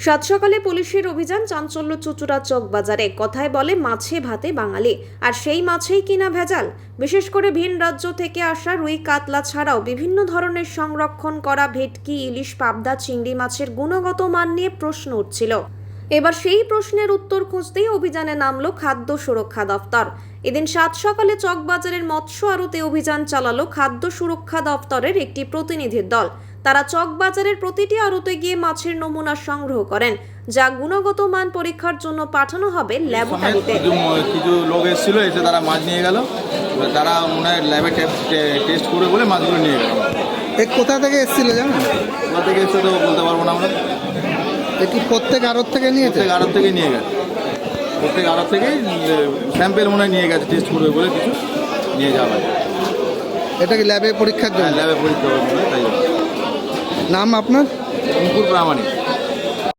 সাত সকালে পুলিশের অভিযান চাঞ্চল্য চুচুড়া চক বাজারে। কথায় বলে মাছে ভাতে বাঙালি, আর সেই মাছেই কিনা ভেজাল। বিশেষ করে ভিন রাজ্য থেকে আসা রুই কাতলা ছাড়াও বিভিন্ন ধরনের সংরক্ষণ করা ভেটকি, ইলিশ, পাবদা, চিংড়ি মাছের গুণগত মান নিয়ে প্রশ্ন উঠছিল। এবার সেই প্রশ্নের উত্তর খুঁজতেই অভিযানে নামলো খাদ্য সুরক্ষা দফতর। এদিন সাত সকালে চকবাজারের মৎস্য আড়তে অভিযান চালালো খাদ্য সুরক্ষা দফতরের একটি প্রতিনিধির দল। তারা চকবাজারের প্রতিটি আড়তে গিয়ে মাছের নমুনা সংগ্রহ করেন, যা গুণগত মান পরীক্ষার জন্য পাঠানো হবে ল্যাবরেটরিতে। কিছু লোক এসেছিল, এসে তারা মাছ নিয়ে গেল, তারা ওনার ল্যাবে টেস্ট করে বলে মাছগুলো নিয়ে গেল। কোথা থেকে এসেছিল জানেন? কোথা থেকে এসছে তো বলতে পারবো না আমরা। এটি প্রত্যেক আড়ত থেকে নিয়েছে? প্রত্যেক আড়ত থেকে নিয়ে গেছে, প্রত্যেক আড়ত থেকেই স্যাম্পেল মনে হয় নিয়ে গেছে, টেস্ট করবে বলে কিছু নিয়ে যাওয়া হয়। এটা কি ল্যাবে পরীক্ষার জন্য? ল্যাবে পরীক্ষা হবে, তাই নাম আপনার? অঙ্কুর প্রামাণিক।